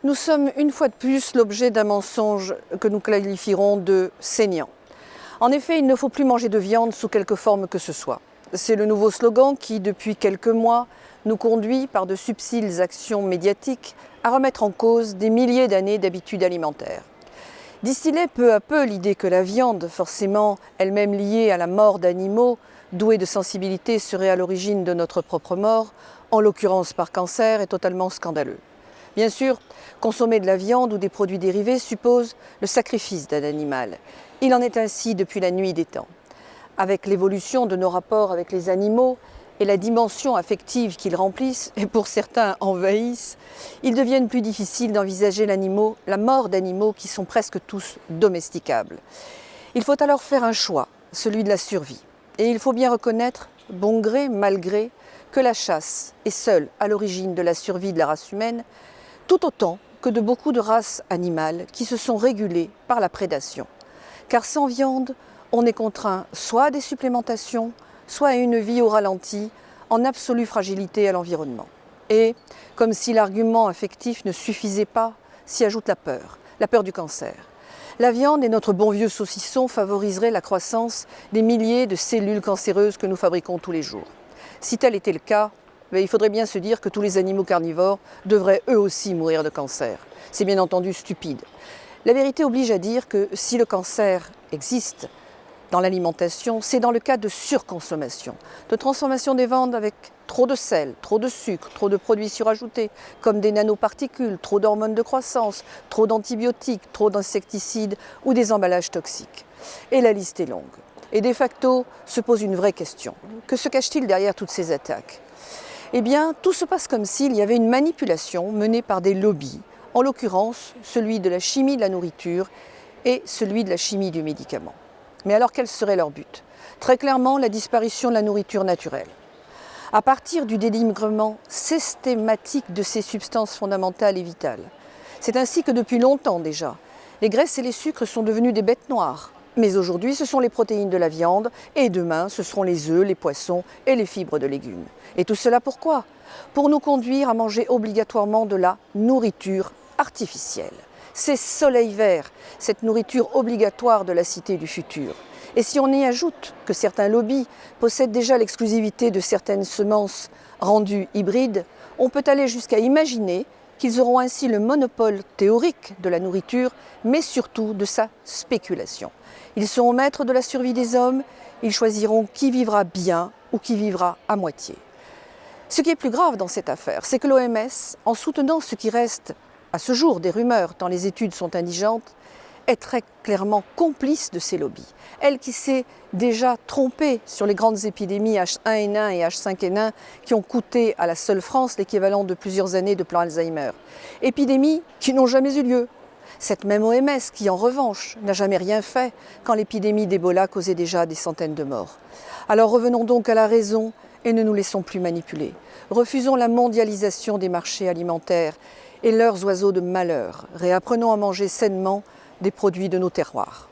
Nous sommes une fois de plus l'objet d'un mensonge que nous qualifierons de saignant. En effet, il ne faut plus manger de viande sous quelque forme que ce soit. C'est le nouveau slogan qui, depuis quelques mois, nous conduit, par de subtiles actions médiatiques, à remettre en cause des milliers d'années d'habitudes alimentaires. Distiller peu à peu l'idée que la viande, forcément elle-même liée à la mort d'animaux, doués de sensibilité, serait à l'origine de notre propre mort, en l'occurrence par cancer, est totalement scandaleux. Bien sûr, consommer de la viande ou des produits dérivés suppose le sacrifice d'un animal. Il en est ainsi depuis la nuit des temps. Avec l'évolution de nos rapports avec les animaux et la dimension affective qu'ils remplissent, et pour certains envahissent, il devient plus difficile d'envisager la mort d'animaux qui sont presque tous domesticables. Il faut alors faire un choix, celui de la survie. Et il faut bien reconnaître, bon gré, mal gré, que la chasse est seule à l'origine de la survie de la race humaine, tout autant que de beaucoup de races animales qui se sont régulées par la prédation. Car sans viande, on est contraint soit à des supplémentations, soit à une vie au ralenti, en absolue fragilité à l'environnement. Et, comme si l'argument affectif ne suffisait pas, s'y ajoute la peur du cancer. La viande et notre bon vieux saucisson favoriseraient la croissance des milliers de cellules cancéreuses que nous fabriquons tous les jours. Si tel était le cas, il faudrait bien se dire que tous les animaux carnivores devraient eux aussi mourir de cancer. C'est bien entendu stupide. La vérité oblige à dire que si le cancer existe dans l'alimentation, c'est dans le cas de surconsommation, de transformation des viandes avec trop de sel, trop de sucre, trop de produits surajoutés, comme des nanoparticules, trop d'hormones de croissance, trop d'antibiotiques, trop d'insecticides ou des emballages toxiques. Et la liste est longue. Et de facto, se pose une vraie question. Que se cache-t-il derrière toutes ces attaques ? Eh bien, tout se passe comme s'il y avait une manipulation menée par des lobbies, en l'occurrence celui de la chimie de la nourriture et celui de la chimie du médicament. Mais alors quel serait leur but ? Très clairement, la disparition de la nourriture naturelle. À partir du dénigrement systématique de ces substances fondamentales et vitales. C'est ainsi que depuis longtemps déjà, les graisses et les sucres sont devenus des bêtes noires. Mais aujourd'hui, ce sont les protéines de la viande et demain, ce seront les œufs, les poissons et les fibres de légumes. Et tout cela pourquoi ? Pour nous conduire à manger obligatoirement de la nourriture artificielle. C'est soleil vert, cette nourriture obligatoire de la cité du futur. Et si on y ajoute que certains lobbies possèdent déjà l'exclusivité de certaines semences rendues hybrides, on peut aller jusqu'à imaginer qu'ils auront ainsi le monopole théorique de la nourriture, mais surtout de sa spéculation. Ils seront maîtres de la survie des hommes, ils choisiront qui vivra bien ou qui vivra à moitié. Ce qui est plus grave dans cette affaire, c'est que l'OMS, en soutenant ce qui reste à ce jour des rumeurs, tant les études sont indigentes, est très clairement complice de ces lobbies. Elle qui s'est déjà trompée sur les grandes épidémies H1N1 et H5N1 qui ont coûté à la seule France l'équivalent de plusieurs années de plan Alzheimer. Épidémies qui n'ont jamais eu lieu. Cette même OMS qui, en revanche, n'a jamais rien fait quand l'épidémie d'Ebola causait déjà des centaines de morts. Alors revenons donc à la raison et ne nous laissons plus manipuler. Refusons la mondialisation des marchés alimentaires et leurs oiseaux de malheur. Réapprenons à manger sainement des produits de nos terroirs.